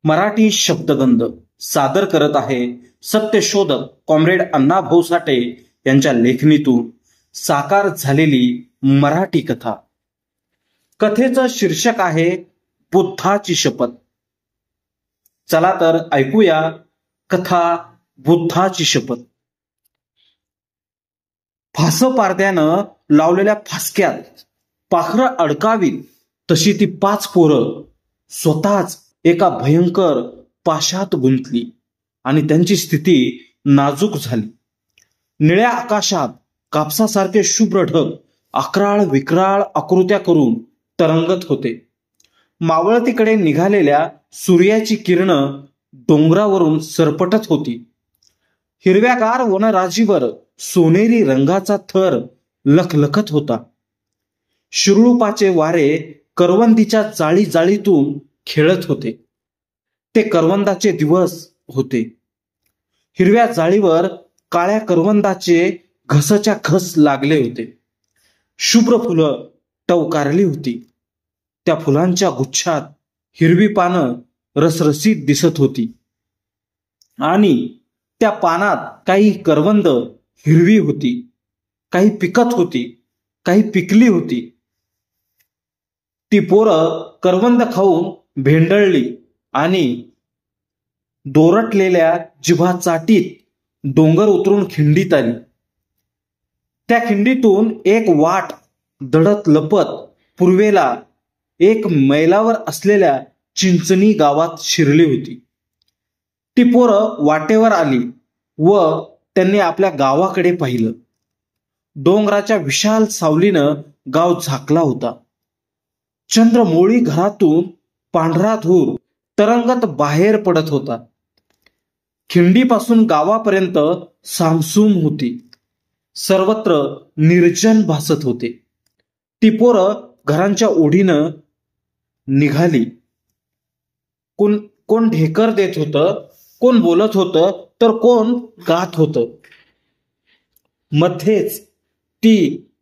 मराठी शब्दगंध सादर करत आहे सत्यशोधक कॉम्रेड अण्णाभाऊ साठे यांच्या लेखणीतून साकार झालेली मराठी कथा. कथेचं शीर्षक आहे बुद्धाची शपथ. चला तर ऐकूया कथा बुद्धाची शपथ. फासपारद्यानं लावलेल्या फासक्यात पाखरं अडकावीत तशी ती 5 पोरं स्वतःच एका भयंकर पाशात गुंतली आणि त्यांची स्थिती नाजूक झाली. निळ्या आकाशात कापसासारखे शुभ्र ढग अकराळ विक्राळ आकृत्या करून तरंगत होते. मावळतीकडे निघालेल्या सूर्याची किरणं डोंगरावरून सरपटत होती. हिरव्यागार वनराजीवर सोनेरी रंगाचा थर लखलखत होता. शिरुळपाचे वारे करवंदीच्या जाळी जाळीतून खेळत होते. ते करवंदाचे दिवस होते. हिरव्या जाळीवर काळ्या करवंदाचे घसच्या घस लागले होते. शुभ्र फुलं टवकारली होती. त्या फुलांच्या गुच्छात हिरवी पानं रसरशीत दिसत होती आणि त्या पानात काही करवंद हिरवी होती, काही पिकत होती, काही पिकली होती. ती पोरं करवंद खाऊन भेंडळली आणि दोरटलेल्या जिभा चाटीत डोंगर उतरून खिंडीत आली. त्या खिंडीतून एक वाट दडत लपत पूर्वेला एक मैलावर असलेल्या चिंचणी गावात शिरली होती. ती पोरं वाटेवर आली व त्यांनी आपल्या गावाकडे पाहिलं. डोंगराच्या विशाल सावलीनं गाव झाकला होता. चंद्रमोळी घरातून पांढरा धूर तरंगत बाहेर पडत होता. खिंडीपासून गावापर्यंत सामसूम होती. सर्वत्र निर्जन भासत होते. ती पोरं घरांच्या ओढीनं निघाली. कोण ढेकर देत होतं, कोण बोलत होतं, तर कोण गात होतं. मध्येच ती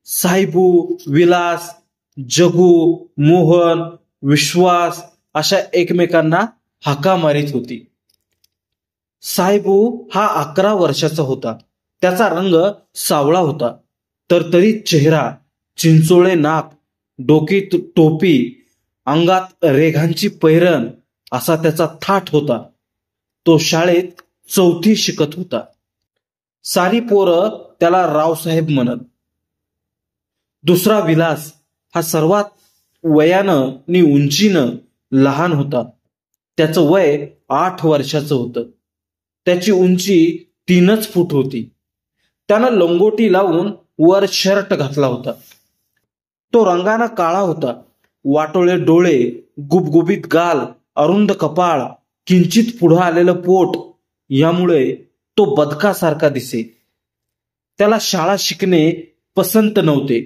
साहेबू, विलास, जगू, मोहन, विश्वास अशा एकमेकांना हाका मारित होती. साहेबू हा 11 वर्षाचा होता. त्याचा रंग सावळा होता. तरतरीत चेहरा, चिंचोळे नाक, डोकीत टोपी, अंगात रेघांची पैरण असा त्याचा थाट होता. तो शाळेत 4थी शिकत होता. सारी पोरं त्याला रावसाहेब म्हणत. दुसरा विलास हा सर्वात वयानं आणि उंचीनं लहान होता. त्याचं वय 8 वर्षाचं होतं. त्याची उंची 3 फूट होती. त्यानं लंगोटी लावून वर शर्ट घातला होता. तो रंगानं काळा होता. वाटोळे डोळे, गुबगुबीत गाल, अरुंद कपाळ, किंचित पुढं आलेलं पोट यामुळे तो बदकासारखा दिसे. त्याला शाळा शिकणे पसंत नव्हते.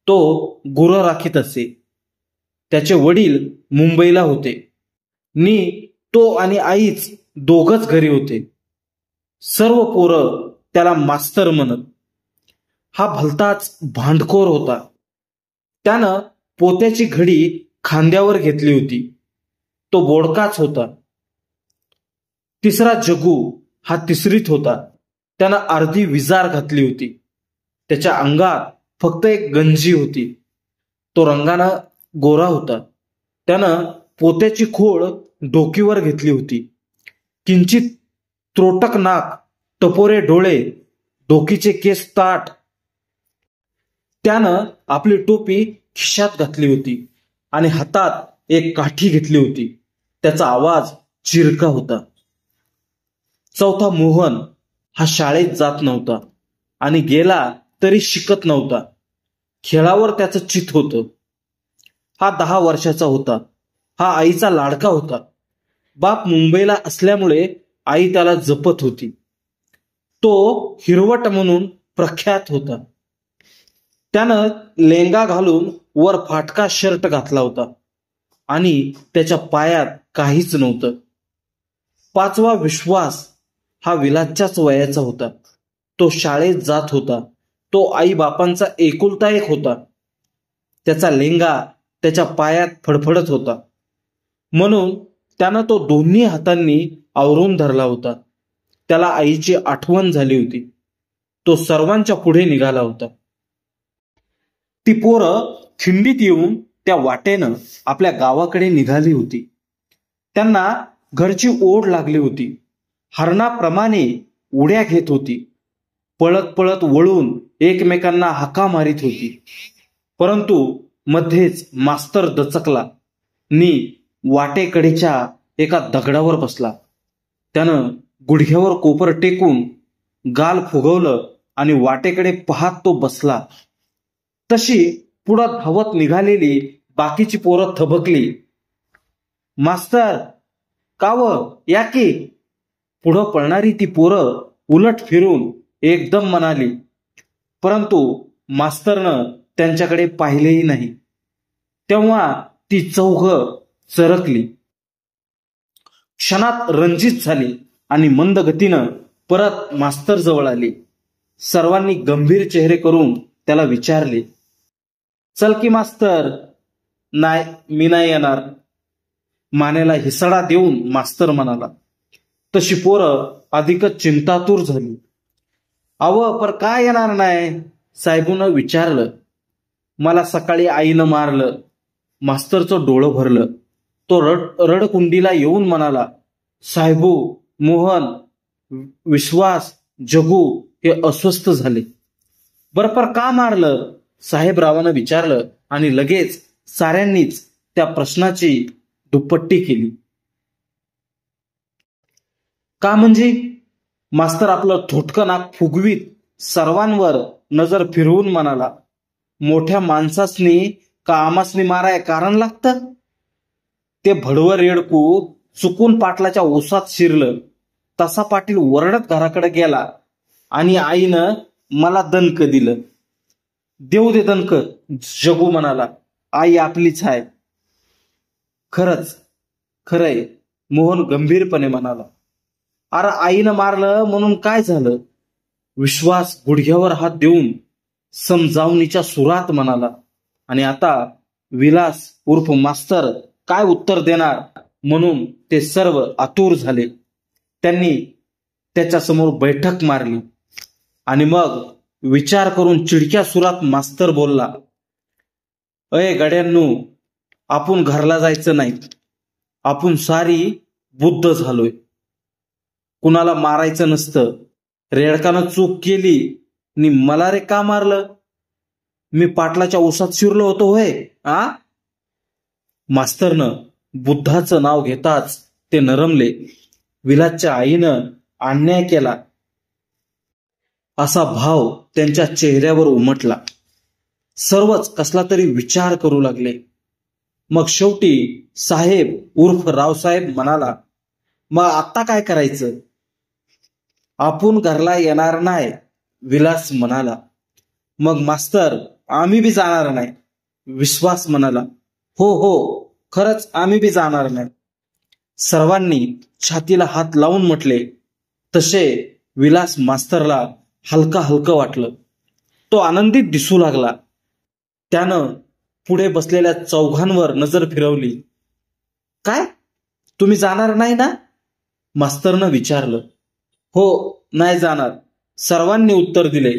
तो गुरं राखीत असे. त्याचे वडील मुंबईला होते नि तो आणि आईच दोघच घरी होते. सर्व पोरं त्याला मास्तर म्हणत. हा भलताच भांडखोर होता. त्यानं पोत्याची घडी खांद्यावर घेतली होती. तो बोडकाच होता. तिसरा जगू हा 3रीत होता. त्यानं अर्धी विजार घातली होती. त्याच्या अंगात फक्त एक गंजी होती. तो रंगानं गोरा होता. त्यानं पोत्याची खोळ डोकीवर घेतली होती. किंचित त्रोटक नाक, टपोरे डोळे, डोकीचे केस ताठ. त्यानं आपली टोपी खिशात घातली होती आणि हातात एक काठी घेतली होती. त्याचा आवाज चिरका होता. चौथा मोहन हा शाळेत जात नव्हता आणि गेला तरी शिकत नव्हता. खेळावर त्याचं चित्त होतं. हा 10 वर्षाचा होता. हा आईचा लाडका होता. बाप मुंबईला असल्यामुळे आई त्याला जपत होती. तो हिरवट म्हणून प्रख्यात होता. त्यानं लेंगा घालून वर फाटका शर्ट घातला होता आणि त्याच्या पायात काहीच नव्हतं. 5वा विश्वास हा विलासच्याच वयाचा होता. तो शाळेत जात होता. तो आई बापांचा एकुलता एक होता. त्याचा लेंगा त्याच्या पायात फडफडत होता. म्हणून त्यानं तो दोन्ही हातांनी आवरून धरला होता. त्याला आईची आठवण झाली होती. तो सर्वांच्या पुढे निघाला होता. ती पोरं खिंडीत येऊन त्या वाटेनं आपल्या गावाकडे निघाली होती. त्यांना घरची ओढ लागली होती. हरणाप्रमाणे उड्या घेत होती. पळत पळत वळून एकमेकांना हाका मारित होती. परंतु मध्येच मास्तर दचकला नी वाटेकडेच्या एका दगडावर बसला. त्यानं गुडघ्यावर कोपर टेकून गाल फुगवलं आणि वाटेकडे पाहत तो बसला. तशी पुढं धावत निघालेली बाकीची पोरं थबकली. मास्तर काव या की. पुढं पळणारी ती पोरं उलट फिरून एकदम म्हणाली, परंतु मास्तरनं त्यांच्याकडे पाहिलेही नाही. तेव्हा ती चौघं चरकली. क्षणात रणजित झाली आणि मंद गतीनं परत मास्तर जवळ आली. सर्वांनी गंभीर चेहरे करून त्याला विचारले, चल की मास्तर. नाही, मी नाही येणार. मानेला हिसडा देऊन मास्तर म्हणाला. तशी पोरं अधिकच चिंतातूर झाली. अव पर काय येणार नाही? साहेबून विचारलं. मला सकाळी आईनं मारलं. मास्तरचं डोळं भरलं. तो रडकुंडीला येऊन म्हणाला, साहेबू, मोहन, विश्वास, जगू हे अस्वस्थ झाले. बरं का मारलं? साहेबरावानं विचारलं आणि लगेच साऱ्यांनीच त्या प्रश्नाची दुप्पट्टी केली. का म्हणजे? मास्तर आपलं थोटकं नाक फुगवीत सर्वांवर नजर फिरवून म्हणाला, मोठ्या माणसासनी का आमासनी माराय कारण लागतं? ते भडवं रेडकू चुकून पाटलाच्या ओसात शिरलं. तसा पाटील वरडत घराकडे गेला आणि आईनं मला दणक दिलं. देऊ दे दणक, जगू म्हणाला. आई आपलीच आहे. खरंच खरंय, मोहन गंभीरपणे म्हणाला. अरे आईनं मारलं म्हणून काय झालं? विश्वास गुडघ्यावर हात देऊन समजावणीच्या सुरात म्हणाला. आणि आता विलास उर्फ मास्तर काय उत्तर देणार म्हणून ते सर्व आतुर झाले. त्यांनी त्याच्यासमोर बैठक मारली आणि मग विचार करून चिडक्या सुरात मास्तर बोलला, अय गड्यांनो, आपण घरला जायचं नाही. आपण सारी बुद्ध झालोय. कुणाला मारायचं नसतं. रेडकानं चूक केली नि मला रे का मारलं? मी पाटलाच्या ओसात शिरलो होतो होय? मास्तरनं बुद्धाचं नाव घेताच ते नरमले. विलासच्या आईनं अन्याय केला असा भाव त्यांच्या चेहऱ्यावर उमटला. सर्वच कसला तरी विचार करू लागले. मग शेवटी साहेब उर्फ रावसाहेब म्हणाला, मग आता काय करायचं? आपण घरला येणार नाही, विलास म्हणाला. मग मास्तर, आम्ही बी जाणार नाही, विश्वास म्हणाला. हो, खरंच आम्ही बी जाणार नाही. सर्वांनी छातीला हात लावून म्हटले. तसे विलास मास्तरला हलका हलकं वाटलं. तो आनंदित दिसू लागला. त्यानं पुढे बसलेल्या चौघांवर नजर फिरवली. काय, तुम्ही जाणार नाही ना? मास्तरनं विचारलं. हो, नाही जाणार, सर्वांनी उत्तर दिले.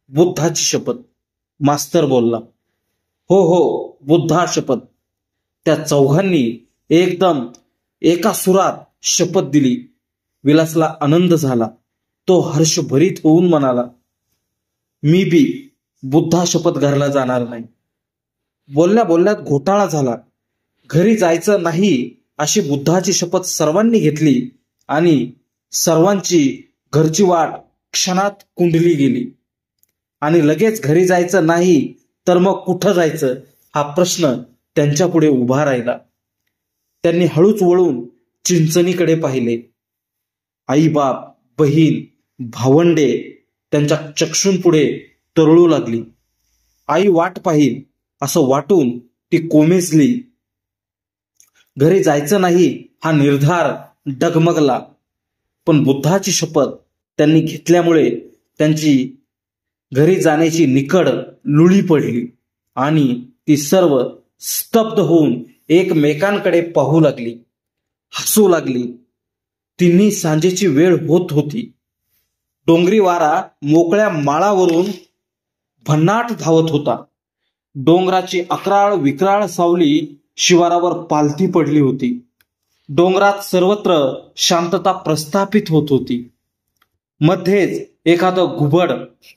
बुद्धाची शपथ, मास्तर बोलला. हो, बुद्धा शपथ. त्या चौघांनी एकदम एका सुरात शपथ दिली. विलासला आनंद झाला. तो हर्षभरीत होऊन म्हणाला, मी बी बुद्धा शपथ घरला जाणार नाही. बोलल्या बोलल्यात घोटाळा झाला. घरी जायचं नाही अशी बुद्धाची शपथ सर्वांनी घेतली आणि सर्वांची घरची वाट क्षणात कुंडली गेली. आणि लगेच घरी जायचं नाही तर मग कुठं जायचं हा प्रश्न त्यांच्या पुढे उभा राहिला. त्यांनी हळूच वळून चिंचणीकडे पाहिले. आई बाप, बहीण, भावंडे त्यांच्या चक्षूंपुढे तरळू लागली. आई वाट पाहिल असं वाटून ती कोमेजली. घरी जायचं नाही हा निर्धार डगमगला. पण बुद्धाची शपथ त्यांनी घेतल्यामुळे त्यांची घरी जाण्याची निकड लुळी पडली आणि ती सर्व स्तब्ध होऊन एकमेकांकडे पाहू लागली. हसू लागली. तिन्ही सांजेची वेळ होत होती. डोंगरी वारा मोकळ्या माळावरून भन्नाट धावत होता. डोंगराची अक्राळ विक्राळ सावली शिवारावर पालथी पडली होती. डोंगरात सर्वत्र शांतता प्रस्थापित होत होती. मध्येच एखादं घुबड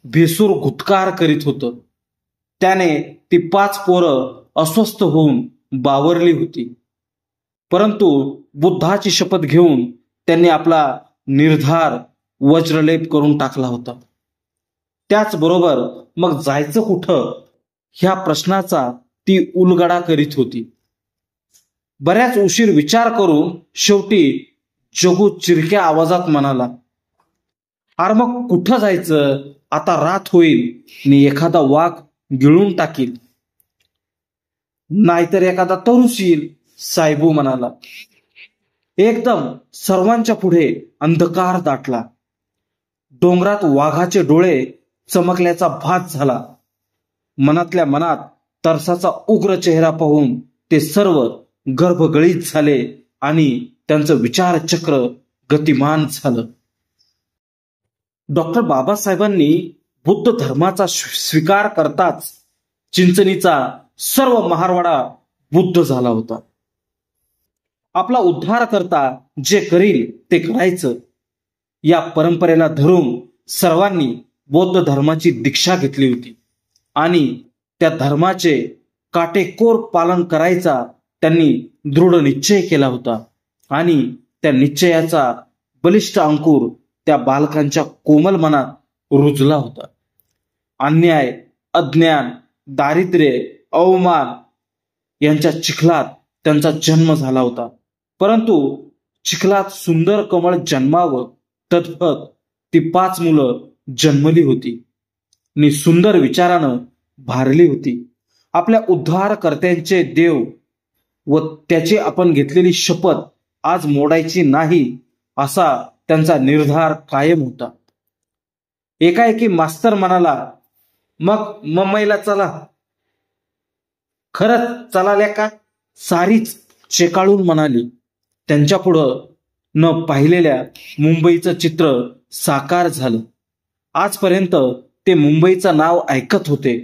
भेसूर गुदकार करीत होतं. त्याने ती 5 पोरं अस्वस्थ होऊन बावरली होती. परंतु बुद्धाची शपथ घेऊन त्यांनी आपला निर्धार वज्रलेप करून टाकला होता. त्याचबरोबर मग जायचं कुठं ह्या प्रश्नाचा ती उलगडा करीत होती. बऱ्याच उशीर विचार करून शेवटी जगू चिरक्या आवाजात म्हणाला, अरे मग कुठं जायचं? आता रात होईल आणि एखादा वाघ गिळून टाकील, नाहीतर एखादा तरुस येईल. साहेबू म्हणाला. एकदम सर्वांच्या पुढे अंधकार दाटला. डोंगरात वाघाचे डोळे चमकल्याचा भास झाला. मनातल्या मनात तरसाचा उग्र चेहरा पाहून ते सर्व गर्भगळीत झाले आणि त्यांचं विचारचक्र गतिमान झालं. डॉक्टर बाबासाहेबांनी बुद्ध धर्माचा स्वीकार करताच चिंचणीचा सर्व महारवाडा बुद्ध झाला होता. आपला उद्धार करता जे करील ते करायचं या परंपरेला धरून सर्वांनी बौद्ध धर्माची दीक्षा घेतली होती आणि त्या धर्माचे काटेकोर पालन करायचा त्यांनी दृढ निश्चय केला होता. आणि त्या निश्चयाचा बलिष्ठ अंकुर त्या बालकांच्या कोमल मनात रुजला होता. अन्याय, अज्ञान, दारिद्र्य, अवमान यांच्या चिखलात त्यांचा जन्म झाला होता. परंतु चिखलात सुंदर कमळ जन्मावं तद्भत ती 5 मुलं जन्मली होती आणि सुंदर विचारानं भारली होती. आपल्या उद्धारकर्त्यांचे देव व त्याची आपण घेतलेली शपथ आज मोडायची नाही असा त्यांचा निर्धार कायम होता. एकाएकी मास्तर म्हणाला, मग मुंबईला चला. खरंच चलाल्या का? सारीच चेकाळून म्हणाली. त्यांच्या पुढं न पाहिलेल्या मुंबईचं चित्र साकार झालं. आजपर्यंत ते मुंबईचं नाव ऐकत होते.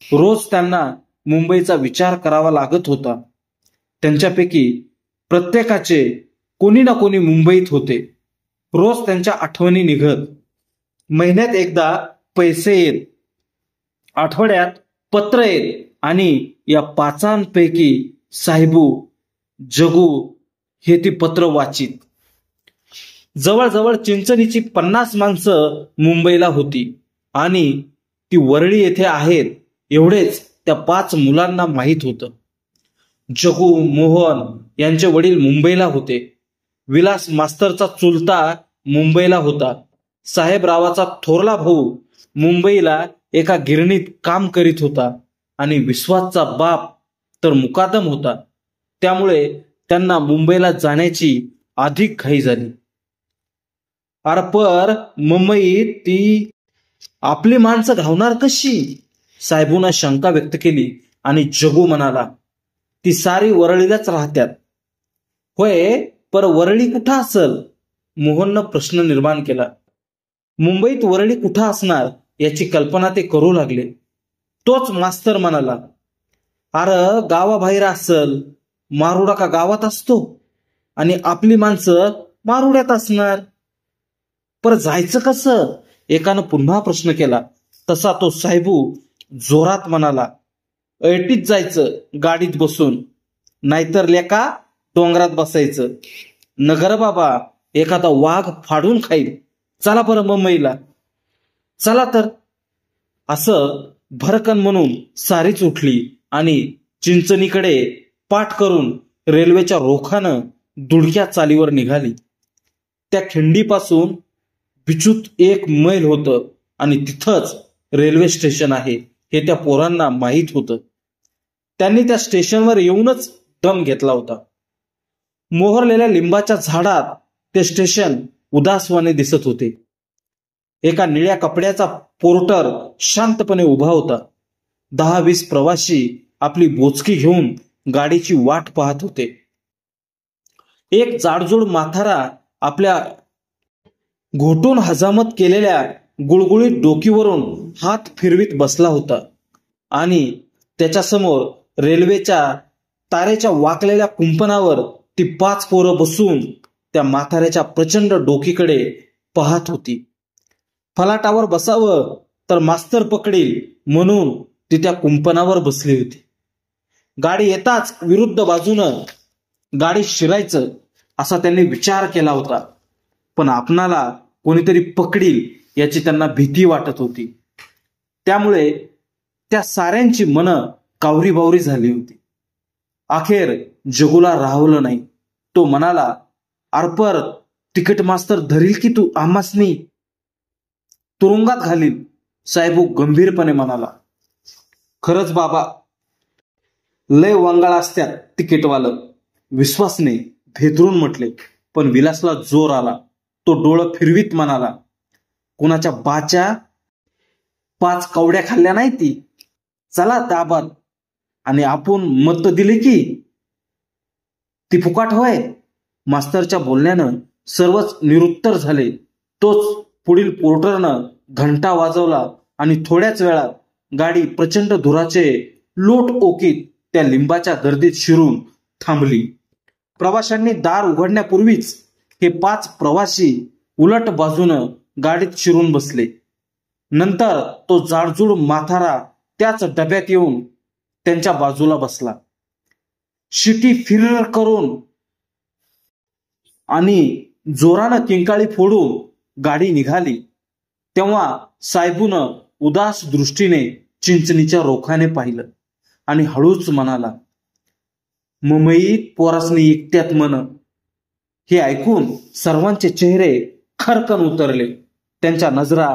रोज त्यांना मुंबईचा विचार करावा लागत होता. त्यांच्यापैकी प्रत्येकाचे कोणी ना कोणी मुंबईत होते. रोज त्यांच्या आठवणी निघत. महिन्यात एकदा पैसे येत, आठवड्यात पत्र येत आणि या 5 साहेबू, जगू हे ती पत्र वाचित. जवळजवळ चिंचणीची 50 माणसं मुंबईला होती आणि ती वरळी येथे आहेत एवढेच त्या 5 मुलांना माहीत होतं. जगू, मोहन यांचे वडील मुंबईला होते. विलास मास्तरचा चुलता मुंबईला होता. साहेबरावाचा थोरला भाऊ मुंबईला एका गिरणीत काम करीत होता आणि विश्वासचा बाप तर मुकादम होता. त्यामुळे त्यांना मुंबईला जाण्याची अधिक घाई झाली. पर मुंबईत ती आपली माणसं घावणार कशी? साहेबूंना शंका व्यक्त केली आणि जगू म्हणाला, ती सारी वरळीलाच राहत्यात. होय, पर वरळी कुठं असल? मोहननं प्रश्न निर्माण केला. मुंबईत वरळी कुठं असणार याची कल्पना ते करू लागले. तोच मास्तर म्हणाला, अरे गावाबाहेर असल. मारुडा का गावात असतो आणि आपली माणसं मारुड्यात असणार. पर जायचं कसं? एकानं पुन्हा प्रश्न केला. तसा तो साहेबू जोरात म्हणाला, ऐटीत जायचं गाडीत बसून, नाहीतर लेका डोंगरात बसायचं. नगर बाबा, एखादा वाघ फाडून खाईल. चला बरं मुंबईला. चला तर. असं भरकन म्हणून सारीच उठली आणि चिंचणीकडे पाठ करून रेल्वेच्या रोखानं दुडक्या चालीवर निघाली. त्या खिंडीपासून बिचूत 1 मैल होतं आणि तिथंच रेल्वे स्टेशन आहे हे त्या पोरांना माहीत होतं. त्यांनी त्या स्टेशनवर येऊनच दम घेतला होता. मोहरलेल्या लिंबाच्या झाडात ते स्टेशन उदासवाने दिसत होते. एका निळ्या कपड्याचा पोर्टर शांतपणे उभा होता. 10-20 प्रवासी आपली बोचकी घेऊन गाडीची वाट पाहत होते. एक जाडजूड माथारा आपल्या घोटून हजामत केलेल्या गुळगुळीत डोकीवरून हात फिरवीत बसला होता आणि त्याच्यासमोर रेल्वेच्या तारेच्या वाकलेल्या कुंपणावर ती 5 पोरं बसून त्या म्हाताऱ्याच्या प्रचंड डोकीकडे पाहत होती. फलाटावर बसावं तर मास्तर पकडील म्हणून ती त्या कुंपणावर बसली होती. गाडी येताच विरुद्ध बाजूनं गाडी शिरायचं असा त्यांनी विचार केला होता, पण आपणाला कोणीतरी पकडील याची त्यांना भीती वाटत होती. त्यामुळे त्या साऱ्यांची मनं कावरीबावरी झाली होती. अखेर जगूला राहवलं नाही. तो म्हणाला, "अर्पर, तिकीट मास्तर धरील की तू आम्हासनी तुरुंगात घालील." साहेबू गंभीरपणे म्हणाला, "खरंच बाबा, लय वंगाळ असत्यात तिकीटवालं." विश्वासने भेदरून म्हटले. पण विलासला जोर आला. तो डोळं फिरवीत म्हणाला, "कुणाच्या बाच्या 5 कवड्या खाल्ल्या नाही ती. चला ताब्यात, आणि आपण मत दिली की ती फुकाट होय." मास्तरच्या बोलण्यानं सर्वच निरुत्तर झाले. तोच पुढील पोर्टरनं घंटा वाजवला आणि थोड्याच वेळात गाडी प्रचंड धुराचे लोट ओकीत त्या लिंबाच्या गर्दीत शिरून थांबली. प्रवाशांनी दार उघडण्यापूर्वीच हे 5 प्रवासी उलट बाजूनं गाडीत शिरून बसले. नंतर तो जाडजूड माथारा त्याच डब्यात येऊन त्यांच्या बाजूला बसला. शिटी फिरर करून आणि जोरानं किंकाळी फोडून गाडी निघाली. तेव्हा साहेबूनं उदास दृष्टीने चिंचणीच्या रोखाने पाहिलं आणि हळूच म्हणाला, "मुंबईत पोरासनी एकट्यात म्हण." हे ऐकून सर्वांचे चेहरे खरकन उतरले. त्यांच्या नजरा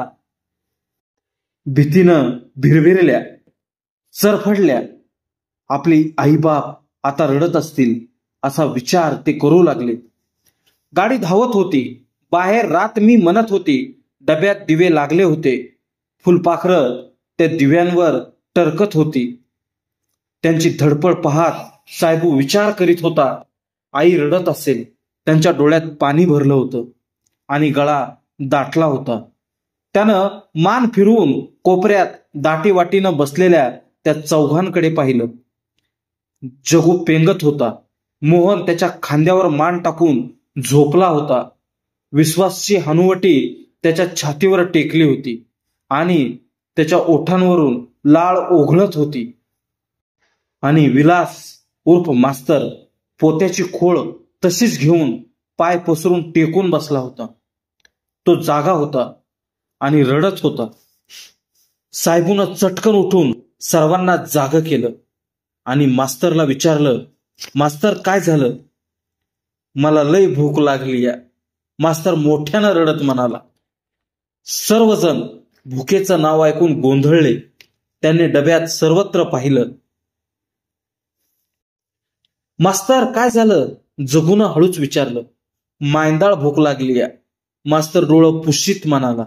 भीतीनं भिरभिरल्या, सरफडल्या. आपली आईबाप आता रडत असतील असा विचार ते करू लागले. गाडी धावत होती. बाहेर रात मी म्हणत होती. डब्यात दिवे लागले होते. फुलपाखरं त्या दिव्यांवर टरकत होती. त्यांची धडपड पाहत साहेबू विचार करीत होता, आई रडत असेल. त्यांच्या डोळ्यात पाणी भरलं होतं आणि गळा दाटला होता. त्यानं मान फिरवून कोपऱ्यात दाटीवाटीनं बसलेल्या त्या चौघांकडे पाहिलं. जगू पेंगत होता. मोहन त्याच्या खांद्यावर मान टाकून झोपला होता. विश्वासची हनुवटी त्याच्या छातीवर टेकली होती आणि त्याच्या ओठांवरून लाळ ओघळत होती. आणि विलास उर्फ मास्तर पोत्याची खोळ तशीच घेऊन पाय पसरून टेकून बसला होता. तो जागा होता आणि रडत होता. साहेबूनं चटकन उठून सर्वांना जागं केलं आणि मास्तरला विचारलं, "मास्तर, काय झालं?" "मला लय भूक लागली या." मास्तर मोठ्यानं रडत म्हणाला. सर्वजण भुकेचं नाव ऐकून गोंधळले. त्यांनी डब्यात सर्वत्र पाहिलं. "मास्तर, काय झालं?" जगूनं हळूच विचारलं. "मायंदाळ भूक लागली या." मास्तर डोळं पुशीत म्हणाला.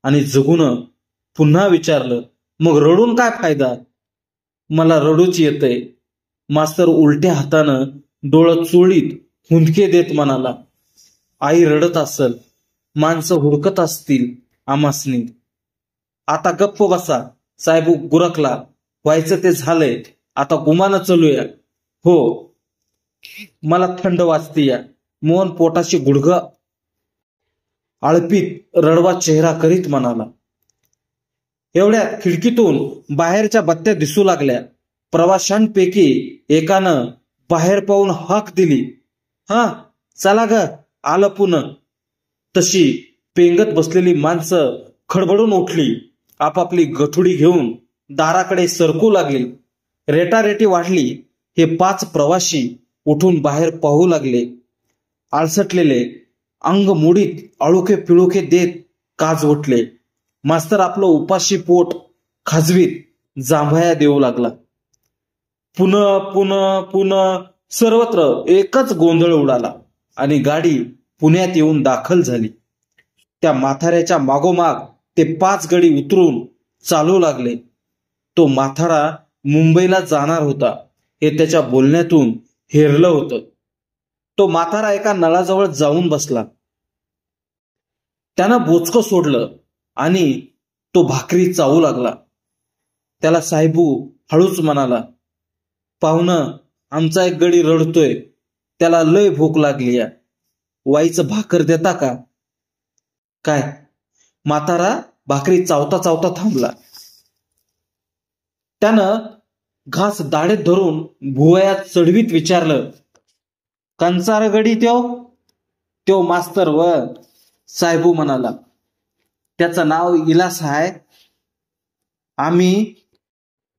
आणि जगूनं पुन्हा विचारलं, "मग रडून काय फायदा?" "मला रडूच येतंय." मास्तर उलट्या हातानं डोळं चोळीत हुंदके देत म्हणाला, "आई रडत असल. माणसं हुडकत असतील आमासनी." "आता गप्प बसा." साहेबू गुरकला. "व्हायचं ते झालंय. आता गुमानं चलूया." "हो, मला थंड वाजते या." मोहन पोटाशी गुडघं आळपीत रडवा चेहरा करीत म्हणाला. एवढ्यात खिडकीतून बाहेरच्या बत्त्या दिसू लागल्या. प्रवाशांपैकी एकानं बाहेर पाहून हाक दिली, "हा, चला ग, आलं पुन्हा." तशी पेंगत बसलेली माणसं खडबडून उठली. आपापली गठुडी घेऊन दाराकडे सरकू लागली. रेटारेटी वाढली. हे 5 प्रवासी उठून बाहेर पाहू लागले. आळसटलेले, अंग मोडीत आळुखे पिळुखे देत काजवटले. मास्तर आपलं उपाशी पोट खाजवीत जांभया देऊ लागला. पुन्हा पुन्हा पुन्हा सर्वत्र एकच गोंधळ उडाला आणि गाडी पुण्यात येऊन दाखल झाली. त्या माथाऱ्याच्या मागोमाग ते 5 गडी उतरून चालू लागले. तो माथारा मुंबईला जाणार होता हे त्याच्या बोलण्यातून हेरलं होतं. तो म्हातारा एका नळाजवळ जाऊन बसला. त्यानं बोचकं सोडलं आणि तो भाकरी चावू लागला. त्याला साहेबू हळूच म्हणाला, पाहुणं, आमचा एक गडी रडतोय, त्याला लय भूक लागली या, वाईचं भाकर देता का? काय? म्हातारा भाकरी चावता चावता थांबला. त्यानं घास दाढेत धरून भुवयात चढवीत विचारलं, कंचार गडी त्यो मास्तर व? साहेबू म्हणाला, त्याचं नाव इलास आहे, आम्ही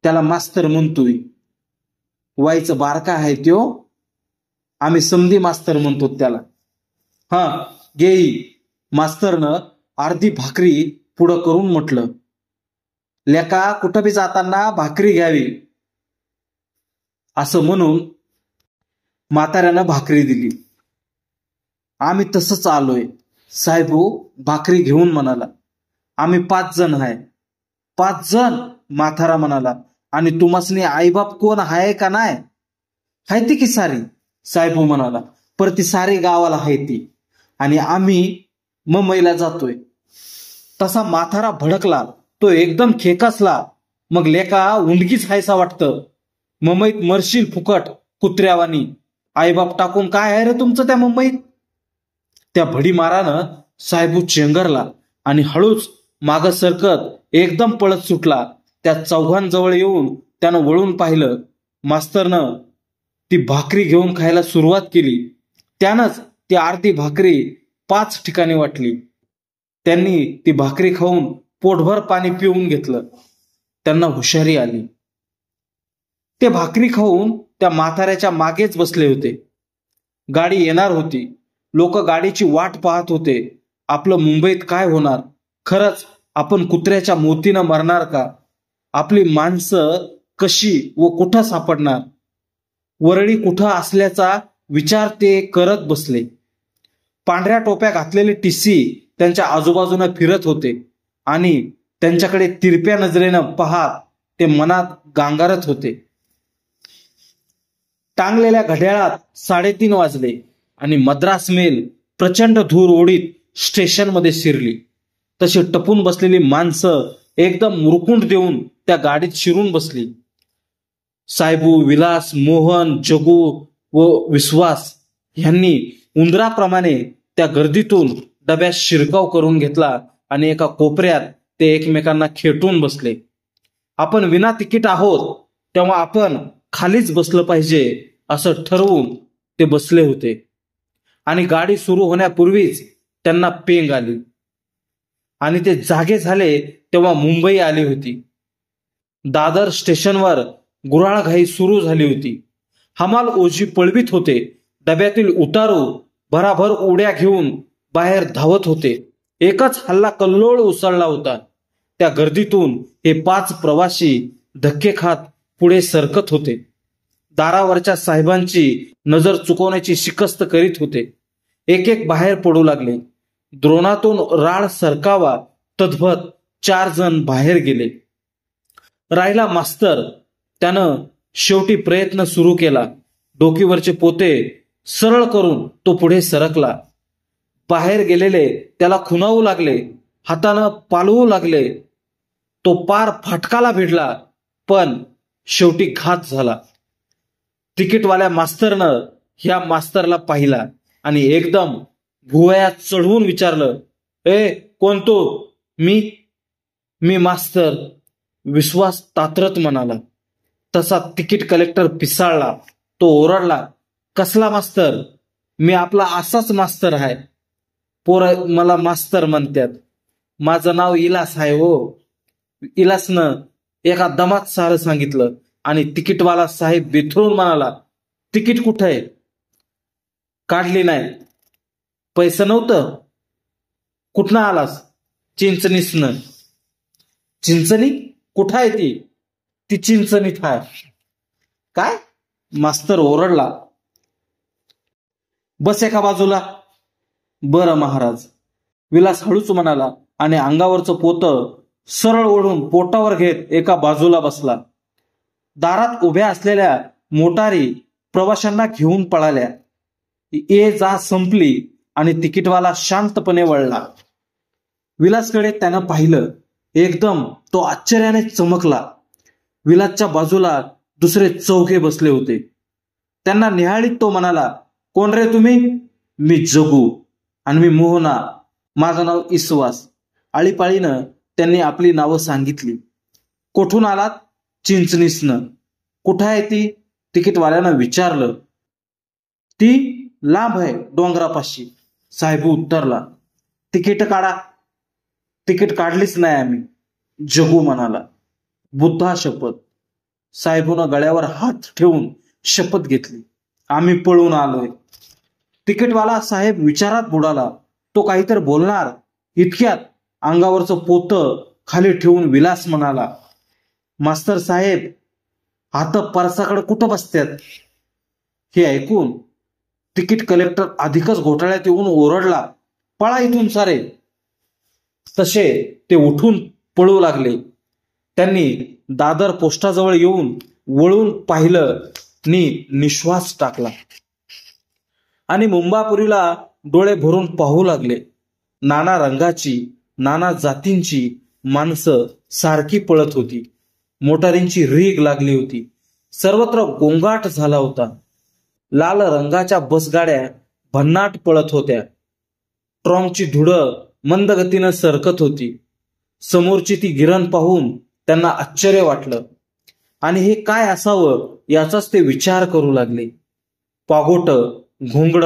त्याला मास्तर म्हणतोय. वाईचं बारका आहे त्यो, आम्ही समधी मास्तर म्हणतो त्याला. हा गेई. मास्तरनं अर्धी भाकरी पुढं करून म्हटलं, लेका कुठं बी जाताना भाकरी घ्यावी. असं म्हणून म्हाताऱ्यानं भाकरी दिली. आम्ही तसंच आलोय. साहेबू भाकरी घेऊन म्हणाला, आम्ही 5 जण आहे. 5 जण? म्हातारा म्हणाला, आणि तुम्हासनी आईबाप कोण आहे का नाही? हाय ती की सारी. साहेबू म्हणाला, पर ती सारी गावाला आहे ती, आणि आम्ही मुंबईला जातोय. तसा म्हातारा भडकला. तो एकदम खेकसला. मग लेका उंडगीच हायसा वाटतं. मुंबईत मरशील फुकट कुत्र्यावानी. आईबाप टाकून काय आहे रे तुमचं त्या मुंबईत? त्या भडीमारानं साहेबू चेंगरला आणि हळूच मागं सरकत एकदम पळत सुटला. त्या चौघांजवळ येऊन त्यानं वळून पाहिलं. मास्तरनं ती भाकरी घेऊन खायला सुरुवात केली. त्यानंच ती अर्धी भाकरी 5 ठिकाणी वाटली. त्यांनी ती भाकरी खाऊन पोटभर पाणी पिऊन घेतलं. त्यांना हुशारी आली. ते भाकरी खाऊन त्या म्हाताऱ्याच्या मागेच बसले होते. गाडी येणार होती. लोक गाडीची वाट पाहत होते. आपलं मुंबईत काय होणार? खरंच आपण कुत्र्याच्या मोतीनं मरणार का? आपली माणसं कशी व कुठं सापडणार? वरळी कुठं असल्याचा विचार ते करत बसले. पांढऱ्या टोप्या घातलेले टिसी त्यांच्या आजूबाजूने फिरत होते आणि त्यांच्याकडे तिरप्या नजरेनं पाहत ते मनात गांगारत होते. टांगलेल्या घड्याळात 3:30 वाजले आणि मद्रास मेल प्रचंड धूर ओढीत स्टेशनमध्ये शिरली. तशी टपून बसलेली माणसं एकदम मुरकुंड देऊन त्या गाडीत शिरून बसली. साहेबू, विलास, मोहन, जगू व विश्वास यांनी उंदराप्रमाणे त्या गर्दीतून डब्यात शिरकाव करून घेतला आणि एका कोपऱ्यात ते एकमेकांना खेटून बसले. आपण विना तिकीट आहोत तेव्हा आपण खालीच बसलं पाहिजे असं ठरवून ते बसले होते. आणि गाडी सुरू होण्यापूर्वीच त्यांना पेंग आली आणि ते जागे झाले तेव्हा मुंबई आली होती. दादर स्टेशनवर गुऱ्हाळघाई सुरू झाली होती. हमाल ओझी पळवीत होते. डब्यातील उतारू भराभर उड्या घेऊन बाहेर धावत होते. एकच हल्ला कल्लोळ उसळला होता. त्या गर्दीतून हे 5 प्रवासी धक्के खात पुढे सरकत होते. दारावरच्या साहेबांची नजर चुकवण्याची शिकस्त करीत होते. एक एक बाहेर पडू लागले. द्रोणातून राळ सरकावा तद्भत 4 जण बाहेर गेले. राहिला मास्तर. त्यानं शेवटी प्रयत्न सुरू केला. डोकीवरचे पोते सरळ करून तो पुढे सरकला. बाहेर गेलेले त्याला खुणावू लागले. हातानं पालवू लागले. तो पार फाटकाला भिडला, पण शेवटी घात झाला. तिकीटवाल्या मास्तरनं ह्या मास्तरला पाहिला आणि एकदम भुवयात चढवून विचारलं, ए कोण तो? मी मास्तर. विश्वास तात्रत म्हणाला. तसा तिकीट कलेक्टर पिसाळला. तो ओरडला, कसला मास्तर? मी आपला असाच मास्तर आहे. पोरं मला मास्तर म्हणतात. माझं नाव इलास आहे हो. इलासनं एका दमात सारं सांगितलं आणि तिकीटवाला साहेब बिथरून म्हणाला, तिकीट कुठं आहे? काढली नाही. पैसे नव्हतं? कुठनं आलास? चिंचणीसनं. चिंचणी कुठं आहे ती? ती चिंचणीत आहे. काय? मास्तर ओरडला. बस एका बाजूला. बरं महाराज. विलास हळूच म्हणाला आणि अंगावरचं पोतं सरळ ओढून पोटावर घेत एका बाजूला बसला. दारात उभ्या असलेल्या मोटारी प्रवाशांना घेऊन पळाल्या. ये जा संपली आणि तिकीटवाला शांतपणे वळला. विलासकडे त्यानं पाहिलं. एकदम तो आश्चर्याने चमकला. विलासच्या बाजूला दुसरे चौघे बसले होते. त्यांना निहाळीत तो म्हणाला, कोण रे तुम्ही? मी जगू. आणि मी मोहना. माझं नाव इसवास. आळीपाळीनं त्यांनी आपली नावं सांगितली. कोठून आलात? चिंचणीसनं. कुठं आहे ती? तिकीटवाल्यानं विचारलं. ती लांब आहे डोंगरापाशी, साहेब उत्तरला. तिकीट काढा. तिकीट काढलीच नाही आम्ही, जगू म्हणाला. बुद्धा शपथ. साहेबून गळ्यावर हात ठेवून शपथ घेतली. आम्ही पळून आलोय. तिकीटवाला साहेब विचारात बुडाला. तो काहीतरी बोलणार इतक्यात अंगावरचं पोतं खाली ठेवून विलास म्हणाला, मास्तर साहेब, हात परसाकडे कुठं बसतात? हे ऐकून तिकीट कलेक्टर अधिकच घोटाळ्यात येऊन ओरडला, पळा इथून सारे. तसे ते उठून पळू लागले. त्यांनी दादर पोस्टाजवळ येऊन वळून पाहिलं नि निश्वास टाकला आणि मुंबापुरीला डोळे भरून पाहू लागले. नाना रंगाची, नाना जातींची माणसं सारखी पळत होती. मोटारींची रीग लागली होती. सर्वत्र गोंगाट झाला होता. लाल रंगाच्या बसगाड्या भन्नाट पळत होत्या. ट्रॉंगची धुडं मंद गतीनं सरकत होती. समोरची ती गिरण पाहून त्यांना आश्चर्य वाटलं आणि हे काय असावं याचाच ते विचार करू लागले. पागोट, घोंगड,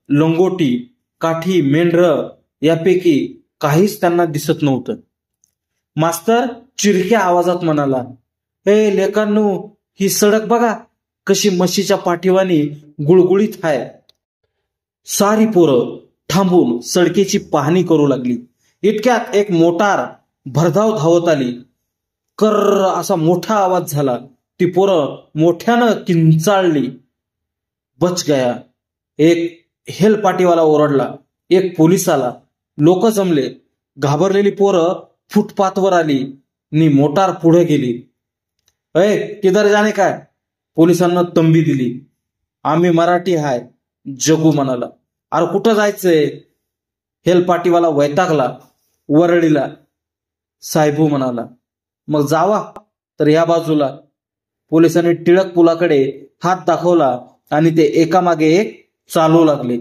लंगोटी, काठी, मेंढर यापैकी काहीच त्यांना दिसत नव्हतं. मास्तर चिरक्या आवाजात म्हणाला, हे लेकांनो, ही सडक बघा कशी म्हशीच्या पाठीवानी गुळगुळीत आहे. सारी पोरं थांबून सडकेची पाहणी करू लागली. इतक्यात एक मोटार भरधाव धावत आली. कर्र असा मोठा आवाज झाला. ती पोरं मोठ्यानं किंचाळली. बच गया. एक हेलपाटीवाला ओरडला. एक पोलीस आला. लोक जमले. घाबरलेली पोरं फुटपाथवर आली नि मोटार पुढे गेली. अय किधर जाणे काय? पोलिसांना तंबी दिली. आम्ही मराठी हाय, जगू म्हणाला. अरे कुठं जायचंय? हेलपाटीवाला वैतागला. वरळीला. साहेबू म्हणाला, मग जावा तर या बाजूला. पोलिसांनी टिळक पुलाकडे हात दाखवला आणि ते एकामागे एक चालू लागले.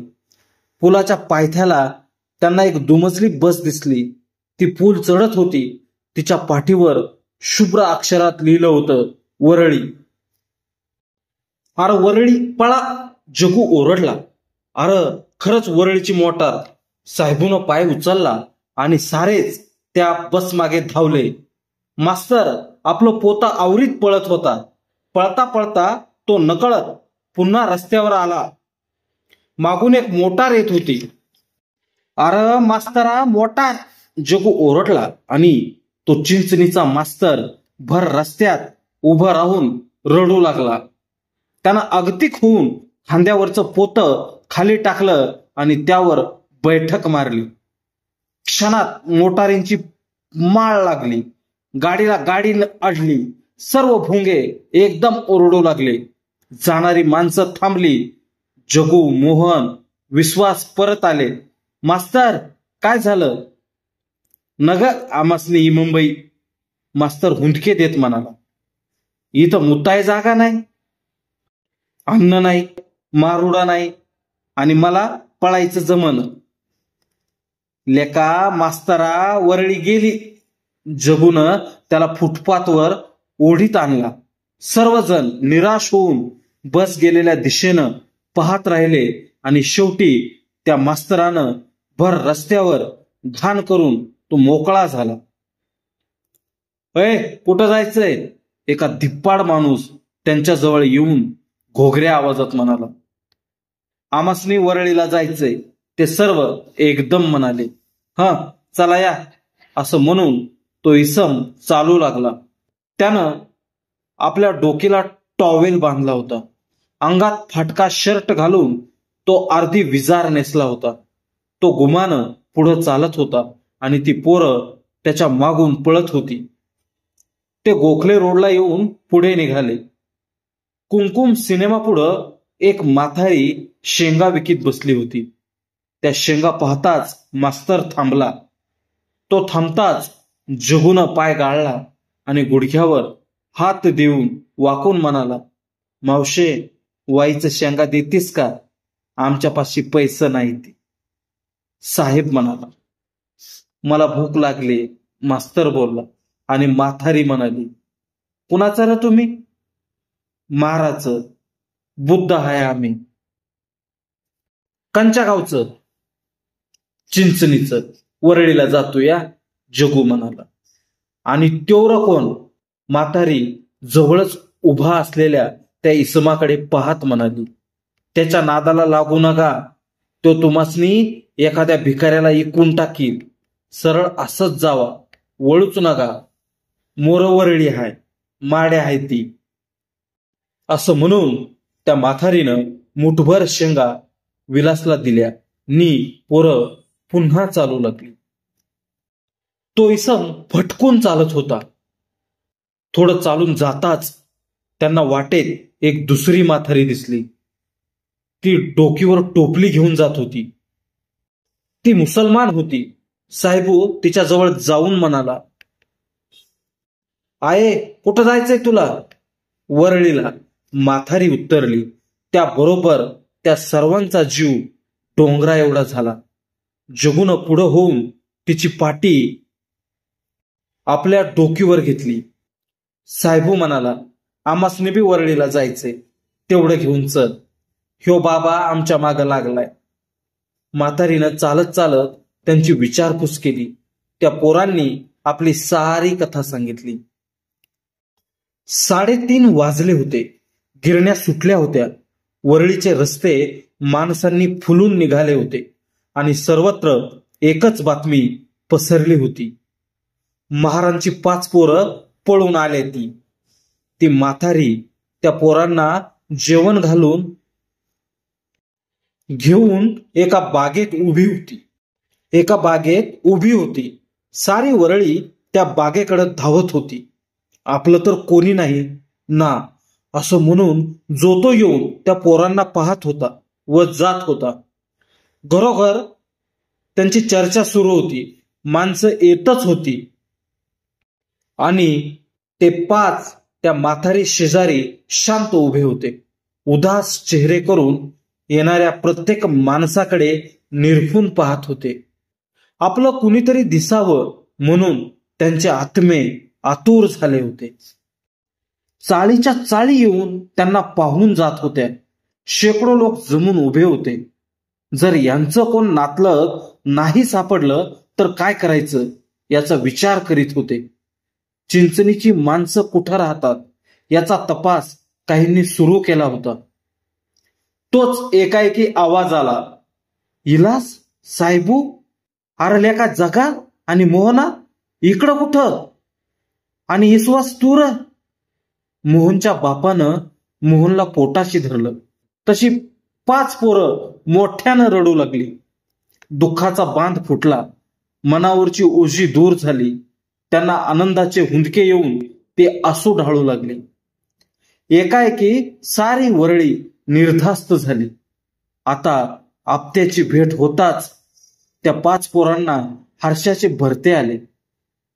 पुलाच्या पायथ्याला त्यांना एक दुमजली बस दिसली. ती पूल चढत होती. तिच्या पाठीवर शुभ्र अक्षरात लिहिलं होतं, वरळी. अरे वरळी, पळा. जगू ओरडला. अरे खरंच वरळीची मोटार. साहेबून पाय उचलला आणि सारेच त्या बस मागे धावले. मास्तर आपलं पोता आवरीत पळत होता. पळता पळता तो नकळत पुन्हा रस्त्यावर आला. मागून एक मोटार येत होती. अरे मास्तरा, मोटार. जगू ओरडला आणि तो चिंचणीचा मास्तर भर रस्त्यात उभं राहून रडू लागला. त्यानं अगतिक होऊन खांद्यावरचं पोतं खाली टाकलं आणि त्यावर बैठक मारली. क्षणात मोटारींची माळ लागली. गाडीला गाडी अडली. सर्व भुंगे एकदम ओरडू लागले. जाणारी माणसं थांबली. जगू, मोहन, विश्वास परत आले. मास्तर काय झालं? नग आमासनी ही मुंबई. मास्तर हुंदके देत म्हणाला, इथं मुताय जागा नाही, अन्न नाही, मारुडा नाही आणि मला पळायचं जमन. लेका मास्तरा, वरळी गेली. जगून त्याला फुटपाथवर ओढीत आणला. सर्वजण निराश होऊन बस गेलेल्या दिशेनं पाहत राहिले आणि शेवटी त्या मास्तरानं भर रस्त्यावर घाण करून तो मोकळा झाला. अय कुठं जायचंय? एका धिप्पाड माणूस त्यांच्या जवळ येऊन घोगऱ्या आवाजात म्हणाला. आमासनी वरळीला जायचंय. ते सर्व एकदम म्हणाले, हं चला या. असं म्हणून तो इसम चालू लागला. त्यानं आपल्या डोकीला टॉवेल बांधला होता. अंगात फाटका शर्ट घालून तो अर्धी विजार नेसला होता. तो गुमानं पुढं चालत होता आणि ती पोरं त्याच्या मागून पळत होती. ते गोखले रोडला येऊन पुढे निघाले. कुमकुम सिनेमा पुढं एक म्हातारी शेंगा विकीत बसली होती. त्या शेंगा पाहताच मास्तर थांबला. तो थांबताच जगूनं पाय गाळला आणि गुडघ्यावर हात देऊन वाकून म्हणाला, मावशे, वाईचं शेंगा देतीस का? आमच्यापाशी पैसे नाहीत. साहेब म्हणाला, मला भूक लागली. मास्तर बोलला आणि म्हातारी म्हणाली, कुणाचं रे तुम्ही? महाराजचं. बुद्ध आहे आम्ही. कंच्या गावचं? चिंचणीचं. वरळीला जातो या, जगू म्हणाला. आणि त्योर कोण? म्हातारी जवळच उभा असलेल्या त्या इसमाकडे पाहत म्हणाली, त्याच्या नादाला लागू नका. तो तुम्हासनी एखाद्या भिकाऱ्याला इकून टाकील. सरळ असंच जावा, वळूच नका. मोरवरळी हाय, माड्या आहे ती. असं म्हणून त्या म्हातारीनं मुठभर शेंगा विलासला दिल्या. पोरं पुन्हा चालू लागली. तो इसम फटकून चालत होता. थोडं चालून जाताच त्यांना वाटेत एक दुसरी म्हातारी दिसली. ती डोकीवर टोपली घेऊन जात होती. ती मुसलमान होती. साहेबू तिच्याजवळ जाऊन म्हणाला, आये, कुठं जायचंय तुला? वरळीला. म्हातारी उत्तरली. त्याबरोबर त्या सर्वांचा जीव डोंगरा एवढा झाला. जगून पुढं होऊन तिची पाटी आपल्या डोकीवर घेतली. साहेबू म्हणाला, आम्हासने बी वरळीला जायचंय, तेवढं घेऊन चल. ह्यो बाबा आमच्या मागं लागलाय. म्हातारीनं चालत चालत त्यांची विचारपूस केली. त्या पोरांनी आपली सारी कथा सांगितली. 3:30 वाजले होते. गिरण्या सुटल्या होत्या. वरळीचे रस्ते माणसांनी फुलून निघाले होते आणि सर्वत्र एकच बातमी पसरली होती. महारांची 5 पोरं पळून आले. ती म्हातारी त्या पोरांना जेवण घालून घेऊन एका बागेत उभी होती. सारी वरळी त्या बागेकडे धावत होती. आपलं तर कोणी नाही ना, असं म्हणून जो तो येऊन त्या पोरांना पाहत होता व जात होता. घरोघर त्यांची चर्चा सुरू होती. माणसं येतच होती आणि ते 5 त्या म्हातारी शेजारी शांत उभे होते. उदास चेहरे करून येणाऱ्या प्रत्येक माणसाकडे निरखून पाहत होते. आपलं कुणीतरी दिसावं म्हणून त्यांचे आत्मे आतुर झाले होते. चाळीच्या चाळी येऊन त्यांना पाहून जात होत्या. शेकडो लोक जमून उभे होते. जर यांचं कोण नातलं नाही सापडलं तर काय करायचं याचा विचार करीत होते. चिंचणीची माणसं कुठं राहतात याचा तपास काहींनी सुरू केला होता. तोच एकाएकी आवाज आला, इलास, साहेबू, अरल्या का जगा आणि मोहना इकडं कुठं? आणि इसवास तूर? मोहनच्या बापानं मोहनला पोटाशी धरलं. तशी 5 पोरं मोठ्यानं रडू लागली. दुःखाचा बांध फुटला. मनावरची ओझी दूर झाली. त्यांना आनंदाचे हुंदके येऊन ते आसू ढाळू लागले. एकाएकी सारी वरळी निर्धास्त झाली. आता आपत्याची भेट होताच त्या 5 पोरांना हर्षाचे भरते आले.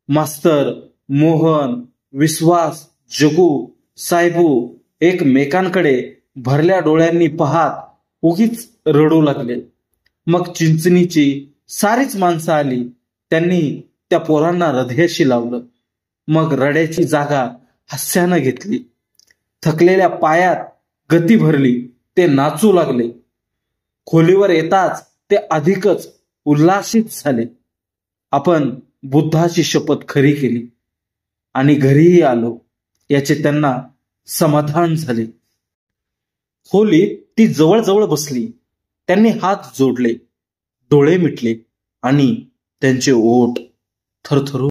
मास्तर, मोहन, विश्वास, जगू, साहेबू एकमेकांकडे भरल्या डोळ्यांनी पाहत उगीच रडू लागले. मग चिंचणीची सारीच माणसं आली. त्यांनी त्या पोरांना हृदयाशी लावलं. मग रड्याची जागा हास्यानं घेतली. थकलेल्या पायात गती भरली. ते नाचू लागले. खोलीवर येताच ते अधिकच उल्हासित झाले. आपण बुद्धाची शपथ खरी केली आणि घरीही आलो याचे त्यांना समाधान झाले. खोलीत ती जवळ बसली. त्यांनी हात जोडले, डोळे मिटले आणि त्यांचे ओठ थरथरू